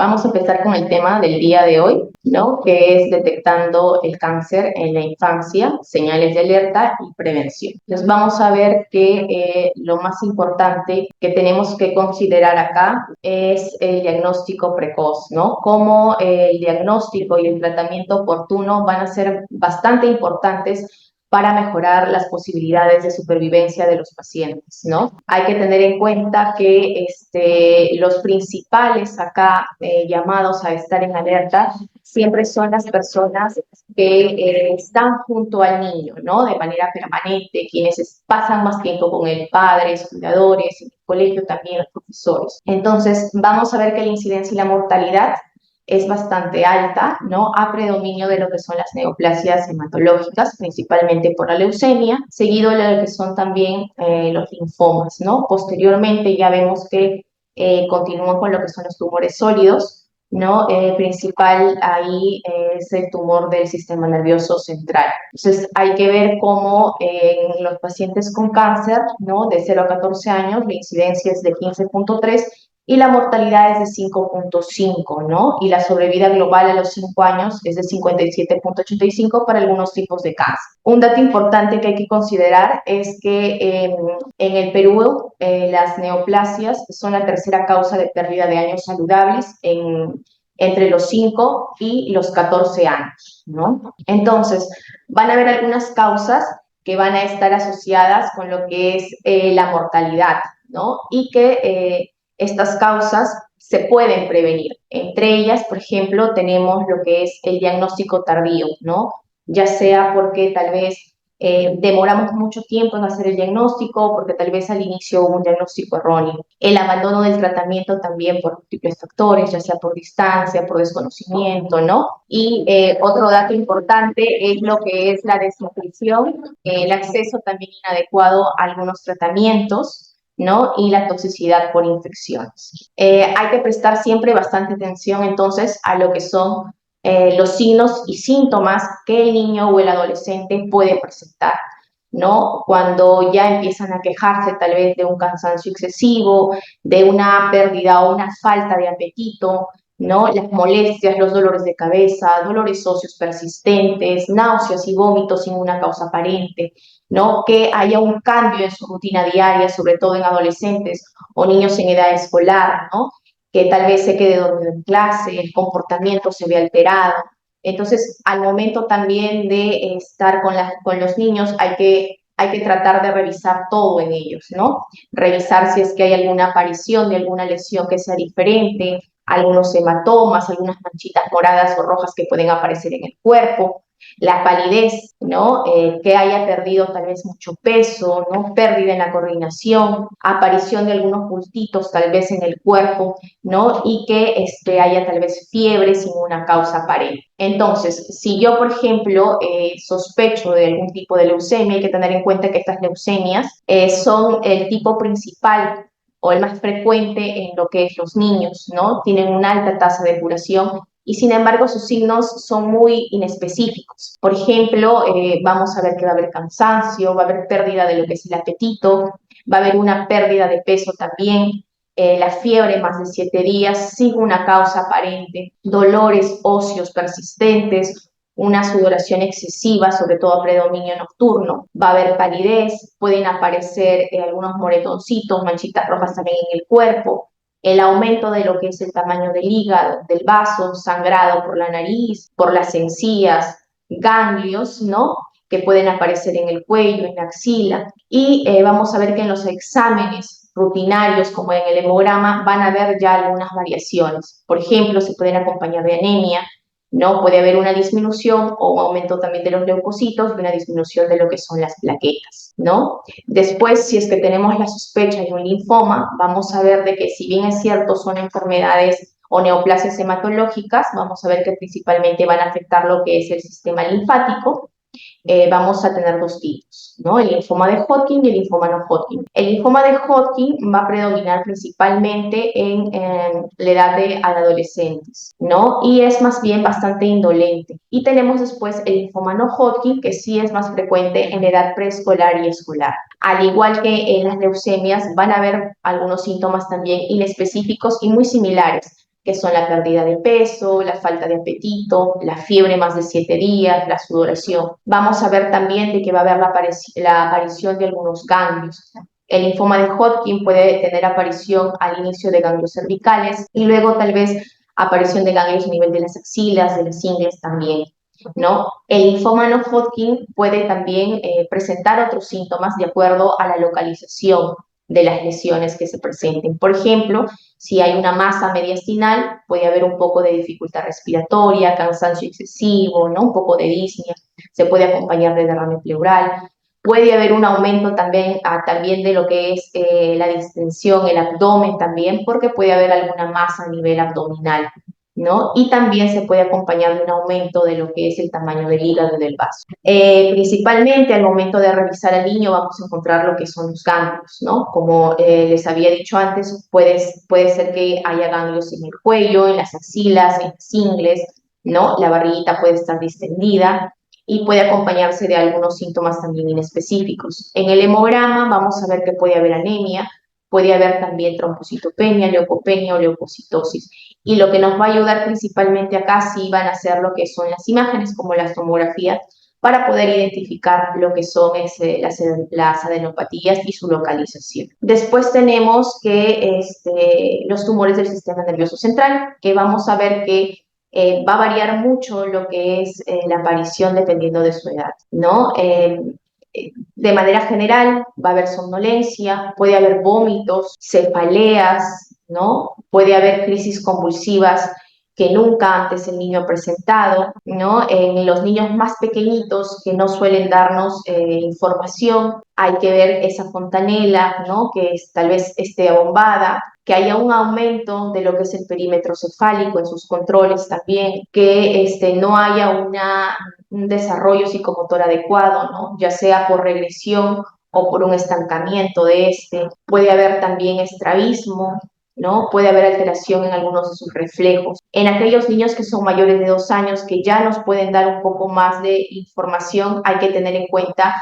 Vamos a empezar con el tema del día de hoy, ¿no? Que es detectando el cáncer en la infancia, señales de alerta y prevención. Entonces vamos a ver que lo más importante que tenemos que considerar acá es el diagnóstico precoz, ¿no? Cómo el diagnóstico y el tratamiento oportuno van a ser bastante importantes para mejorar las posibilidades de supervivencia de los pacientes, ¿no? Hay que tener en cuenta que los principales acá llamados a estar en alerta siempre son las personas que están junto al niño, ¿no? De manera permanente, quienes pasan más tiempo con el padre, cuidadores, en el colegio también los profesores. Entonces, vamos a ver que la incidencia y la mortalidad es bastante alta, ¿no? A predominio de lo que son las neoplasias hematológicas, principalmente por la leucemia, seguido de lo que son también los linfomas, ¿no? Posteriormente ya vemos que continúan con lo que son los tumores sólidos, ¿no? Principal ahí es el tumor del sistema nervioso central. Entonces hay que ver cómo en los pacientes con cáncer, ¿no? De 0 a 14 años, la incidencia es de 15.3 y la mortalidad es de 5.5, ¿no? Y la sobrevida global a los 5 años es de 57.85 para algunos tipos de cáncer. Un dato importante que hay que considerar es que en el Perú las neoplasias son la tercera causa de pérdida de años saludables entre los 5 y los 14 años, ¿no? Entonces, van a haber algunas causas que van a estar asociadas con lo que es la mortalidad, ¿no? Y que estas causas se pueden prevenir. Entre ellas, por ejemplo, tenemos lo que es el diagnóstico tardío, ¿no? Ya sea porque tal vez demoramos mucho tiempo en hacer el diagnóstico, porque tal vez al inicio hubo un diagnóstico erróneo. El abandono del tratamiento también por múltiples factores, ya sea por distancia, por desconocimiento, ¿no? Y otro dato importante es lo que es la desnutrición, el acceso también inadecuado a algunos tratamientos, ¿no? Y la toxicidad por infecciones. Hay que prestar siempre bastante atención entonces a lo que son los signos y síntomas que el niño o el adolescente puede presentar, ¿no? Cuando ya empiezan a quejarse tal vez de un cansancio excesivo, de una pérdida o una falta de apetito, ¿no? Las molestias, los dolores de cabeza, dolores óseos persistentes, náuseas y vómitos sin una causa aparente, ¿no? Que haya un cambio en su rutina diaria, sobre todo en adolescentes o niños en edad escolar, ¿no? Que tal vez se quede dormido en clase, el comportamiento se ve alterado. Entonces, al momento también de estar con los niños, hay que tratar de revisar todo en ellos, ¿no? Revisar si es que hay alguna aparición de alguna lesión que sea diferente, algunos hematomas, algunas manchitas moradas o rojas que pueden aparecer en el cuerpo, la palidez, ¿no? Que haya perdido tal vez mucho peso, ¿no? Pérdida en la coordinación, aparición de algunos bultitos tal vez en el cuerpo, ¿no? Y que haya tal vez fiebre sin una causa aparente. Entonces, si yo, por ejemplo, sospecho de algún tipo de leucemia, hay que tener en cuenta que estas leucemias son el tipo principal o el más frecuente en lo que es los niños, ¿no? Tienen una alta tasa de curación y sin embargo sus signos son muy inespecíficos. Por ejemplo, vamos a ver que va a haber cansancio, va a haber pérdida de lo que es el apetito, va a haber una pérdida de peso también, la fiebre más de 7 días sin una causa aparente, dolores óseos persistentes, una sudoración excesiva, sobre todo a predominio nocturno, va a haber palidez, pueden aparecer algunos moretoncitos, manchitas rojas también en el cuerpo, el aumento de lo que es el tamaño del hígado, del vaso, sangrado por la nariz, por las encías, ganglios, ¿no? Que pueden aparecer en el cuello, en la axila. Y vamos a ver que en los exámenes rutinarios, como en el hemograma, van a haber ya algunas variaciones. Por ejemplo, se pueden acompañar de anemia, ¿no? Puede haber una disminución o un aumento también de los leucocitos y una disminución de lo que son las plaquetas, ¿no? Después, si es que tenemos la sospecha de un linfoma, vamos a ver de que si bien es cierto son enfermedades o neoplasias hematológicas, vamos a ver que principalmente van a afectar lo que es el sistema linfático. Vamos a tener dos tipos, ¿no? El linfoma de Hodgkin y el linfoma no Hodgkin. El linfoma de Hodgkin va a predominar principalmente en la edad de adolescentes, ¿no? Y es más bien bastante indolente. Y tenemos después el linfoma no Hodgkin, que sí es más frecuente en la edad preescolar y escolar. Al igual que en las leucemias, van a haber algunos síntomas también inespecíficos y muy similares que son la pérdida de peso, la falta de apetito, la fiebre más de 7 días, la sudoración. Vamos a ver también de que va a haber la aparición de algunos ganglios. El linfoma de Hodgkin puede tener aparición al inicio de ganglios cervicales y luego tal vez aparición de ganglios a nivel de las axilas, de las ingles también, ¿no? El linfoma no Hodgkin puede también presentar otros síntomas de acuerdo a la localización de las lesiones que se presenten. Por ejemplo, si hay una masa mediastinal, puede haber un poco de dificultad respiratoria, cansancio excesivo, ¿no? Un poco de disnea, se puede acompañar de derrame pleural. Puede haber un aumento también de lo que es la distensión, el abdomen también, porque puede haber alguna masa a nivel abdominal, ¿no? Y también se puede acompañar de un aumento de lo que es el tamaño del hígado y del vaso. Principalmente al momento de revisar al niño vamos a encontrar lo que son los ganglios, ¿no? Como les había dicho antes, puede ser que haya ganglios en el cuello, en las axilas, en las ingles, ¿no? La barriguita puede estar distendida y puede acompañarse de algunos síntomas también inespecíficos. En el hemograma vamos a ver que puede haber anemia, puede haber también trombocitopenia, leucopenia o leucocitosis. Y lo que nos va a ayudar principalmente acá sí van a ser lo que son las imágenes, como las tomografías, para poder identificar lo que son las adenopatías y su localización. Después tenemos que los tumores del sistema nervioso central, que vamos a ver que va a variar mucho lo que es la aparición dependiendo de su edad, ¿no? De manera general va a haber somnolencia, puede haber vómitos, cefaleas, ¿no? Puede haber crisis convulsivas que nunca antes el niño ha presentado, ¿no? En los niños más pequeñitos que no suelen darnos información, hay que ver esa fontanela, ¿no? Que tal vez esté abombada, que haya un aumento de lo que es el perímetro cefálico en sus controles también, que no haya un desarrollo psicomotor adecuado, ¿no? Ya sea por regresión o por un estancamiento de puede haber también estrabismo, ¿no? Puede haber alteración en algunos de sus reflejos. En aquellos niños que son mayores de 2 años, que ya nos pueden dar un poco más de información, hay que tener en cuenta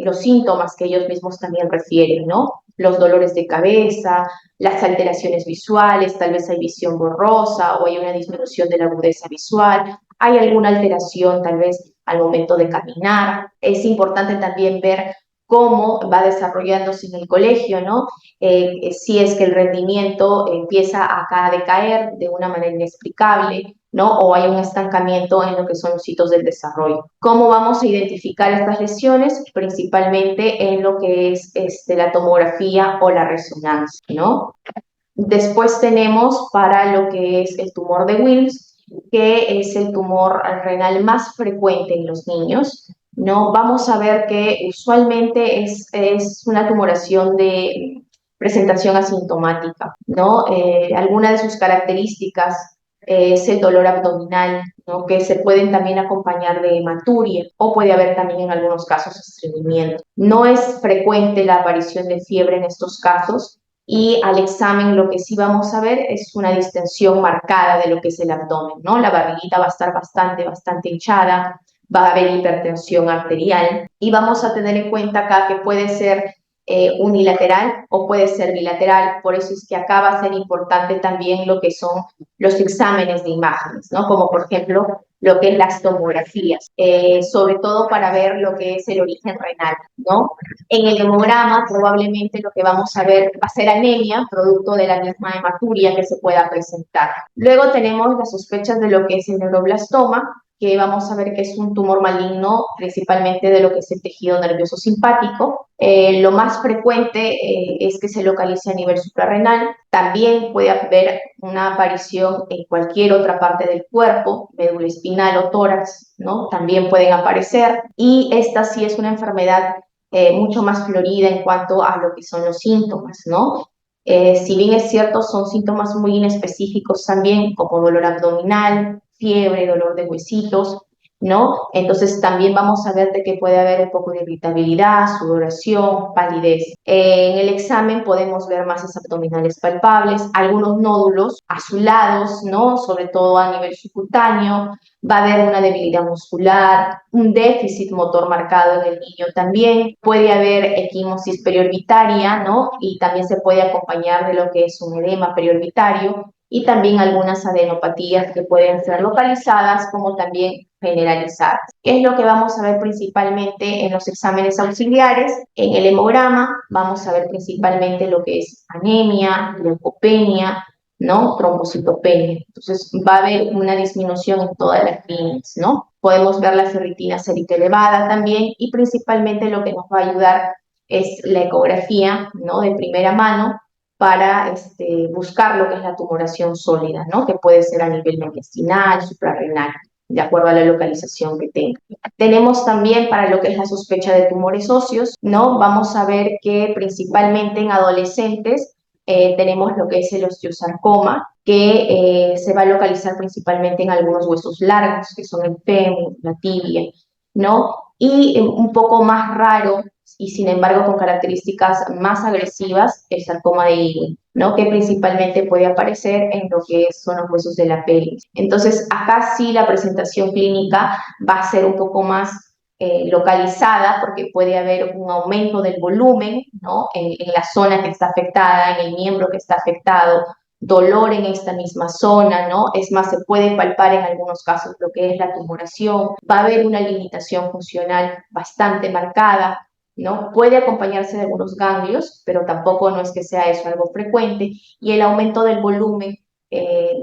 los síntomas que ellos mismos también refieren, ¿no? Los dolores de cabeza, las alteraciones visuales, tal vez hay visión borrosa o hay una disminución de la agudeza visual, hay alguna alteración tal vez al momento de caminar. Es importante también ver cómo va desarrollándose en el colegio, ¿no? Si es que el rendimiento empieza acá a decaer de una manera inexplicable, ¿no? O hay un estancamiento en lo que son los hitos del desarrollo. ¿Cómo vamos a identificar estas lesiones? Principalmente en lo que es la tomografía o la resonancia, ¿no? Después tenemos para lo que es el tumor de Wilms, que es el tumor renal más frecuente en los niños, ¿no? Vamos a ver que usualmente es una tumoración de presentación asintomática, ¿no? Alguna de sus características es el dolor abdominal, ¿no? Que se pueden también acompañar de hematuria o puede haber también en algunos casos estreñimiento. No es frecuente la aparición de fiebre en estos casos, y al examen lo que sí vamos a ver es una distensión marcada de lo que es el abdomen, ¿no? La barriguita va a estar bastante hinchada, va a haber hipertensión arterial y vamos a tener en cuenta acá que puede ser unilateral o puede ser bilateral, por eso es que acá va a ser importante también lo que son los exámenes de imágenes, ¿no? Como por ejemplo lo que es las tomografías, sobre todo para ver lo que es el origen renal, ¿no? En el hemograma probablemente lo que vamos a ver va a ser anemia, producto de la misma hematuria que se pueda presentar. Luego tenemos las sospechas de lo que es el neuroblastoma, que vamos a ver que es un tumor maligno principalmente de lo que es el tejido nervioso simpático. Lo más frecuente es que se localice a nivel suprarrenal. También puede haber una aparición en cualquier otra parte del cuerpo, médula espinal o tórax, ¿no? También pueden aparecer. Y esta sí es una enfermedad mucho más florida en cuanto a lo que son los síntomas, ¿no? Si bien es cierto, son síntomas muy inespecíficos también, como dolor abdominal, fiebre, dolor de huesitos, ¿no? Entonces también vamos a ver de que puede haber un poco de irritabilidad, sudoración, palidez. En el examen podemos ver masas abdominales palpables, algunos nódulos azulados, ¿no? Sobre todo a nivel subcutáneo, va a haber una debilidad muscular, un déficit motor marcado en el niño también, puede haber equimosis periorbitaria, ¿no? Y también se puede acompañar de lo que es un edema periorbitario, y también algunas adenopatías que pueden ser localizadas como también generalizadas. ¿Qué es lo que vamos a ver principalmente en los exámenes auxiliares? En el hemograma vamos a ver principalmente lo que es anemia, leucopenia, ¿no? Trombocitopenia. Entonces va a haber una disminución en todas las líneas, ¿no? Podemos ver la ferritina sérica elevada también y principalmente lo que nos va a ayudar es la ecografía, ¿no? De primera mano para buscar lo que es la tumoración sólida, ¿no? Que puede ser a nivel mediastinal, suprarrenal, de acuerdo a la localización que tenga. Tenemos también para lo que es la sospecha de tumores óseos, ¿no? Vamos a ver que principalmente en adolescentes tenemos lo que es el osteosarcoma, que se va a localizar principalmente en algunos huesos largos, que son el fémur, la tibia, ¿no? Y un poco más raro y sin embargo con características más agresivas, el sarcoma de Ewing, ¿no? Que principalmente puede aparecer en lo que son los huesos de la pelvis. Entonces, acá sí la presentación clínica va a ser un poco más localizada porque puede haber un aumento del volumen, ¿no? En la zona que está afectada, en el miembro que está afectado, dolor en esta misma zona, ¿no? Es más, se puede palpar en algunos casos lo que es la tumoración, va a haber una limitación funcional bastante marcada, ¿no? Puede acompañarse de algunos ganglios, pero tampoco no es que sea eso algo frecuente, y el aumento del volumen es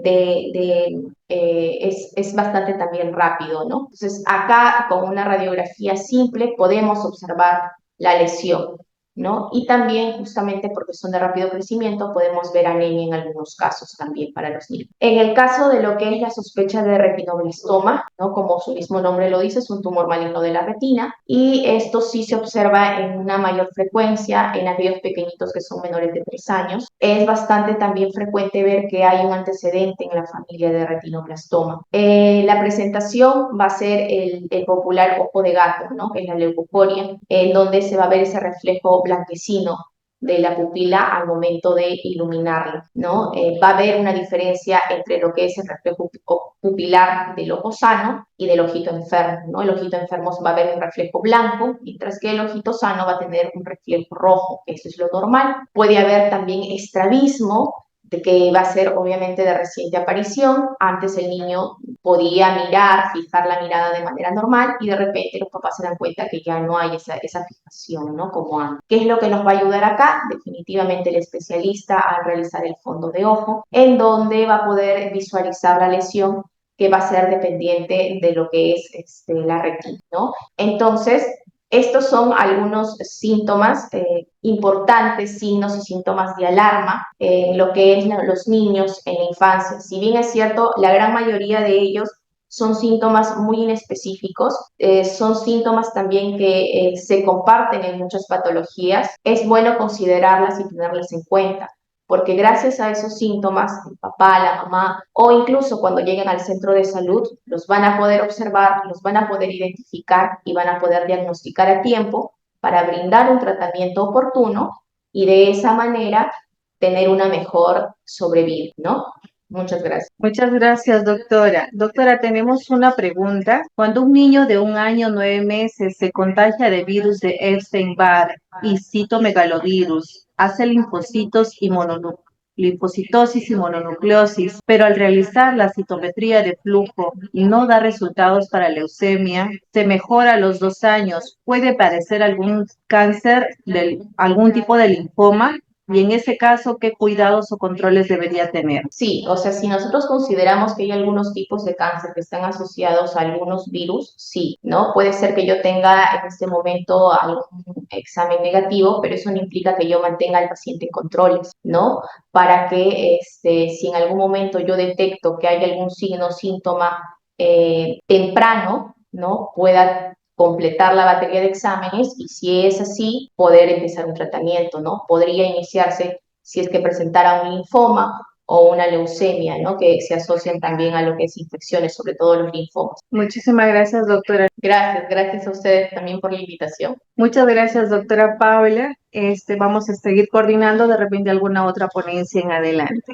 bastante también rápido, ¿no? Entonces, acá con una radiografía simple podemos observar la lesión, ¿no? Y también, justamente porque son de rápido crecimiento, podemos ver anemia en algunos casos también para los niños. En el caso de lo que es la sospecha de retinoblastoma, ¿no? Como su mismo nombre lo dice, es un tumor maligno de la retina, y esto sí se observa en una mayor frecuencia en aquellos pequeñitos que son menores de 3 años. Es bastante también frecuente ver que hay un antecedente en la familia de retinoblastoma. La presentación va a ser el popular ojo de gato, ¿no? Que es la leucocoria, en donde se va a ver ese reflejo blanquecino de la pupila al momento de iluminarla, ¿no? Va a haber una diferencia entre lo que es el reflejo pupilar del ojo sano y del ojito enfermo, ¿no? El ojito enfermo va a haber un reflejo blanco, mientras que el ojito sano va a tener un reflejo rojo, eso es lo normal. Puede haber también estrabismo, de que va a ser obviamente de reciente aparición. Antes el niño podía mirar, fijar la mirada de manera normal y de repente los papás se dan cuenta que ya no hay esa fijación, ¿no? Como antes. ¿Qué es lo que nos va a ayudar acá? Definitivamente el especialista al realizar el fondo de ojo, en donde va a poder visualizar la lesión que va a ser dependiente de lo que es la retina, ¿no? Entonces, estos son algunos síntomas importantes, signos y síntomas de alarma en lo que es los niños en la infancia. Si bien es cierto, la gran mayoría de ellos son síntomas muy inespecíficos, son síntomas también que se comparten en muchas patologías. Es bueno considerarlas y tenerlas en cuenta, porque gracias a esos síntomas, el papá, la mamá o incluso cuando lleguen al centro de salud, los van a poder observar, los van a poder identificar y van a poder diagnosticar a tiempo para brindar un tratamiento oportuno y de esa manera tener una mejor sobrevida, ¿no? Muchas gracias. Muchas gracias, doctora. Doctora, tenemos una pregunta. Cuando un niño de 1 año, 9 meses se contagia de virus de Epstein-Barr y citomegalovirus, hace linfocitosis y mononucleosis, pero al realizar la citometría de flujo no da resultados para leucemia, se mejora a los 2 años, puede parecer algún cáncer, algún tipo de linfoma. Y en ese caso, ¿qué cuidados o controles debería tener? Sí, o sea, si nosotros consideramos que hay algunos tipos de cáncer que están asociados a algunos virus, sí, ¿no? Puede ser que yo tenga en este momento algún examen negativo, pero eso no implica que yo mantenga al paciente en controles, ¿no? Para que si en algún momento yo detecto que hay algún signo o síntoma temprano, ¿no? Pueda completar la batería de exámenes y si es así, poder empezar un tratamiento, ¿no? Podría iniciarse si es que presentara un linfoma o una leucemia, ¿no? Que se asocian también a lo que es infecciones, sobre todo los linfomas. Muchísimas gracias, doctora. Gracias a ustedes también por la invitación. Muchas gracias, doctora Paula. Vamos a seguir coordinando de repente alguna otra ponencia en adelante.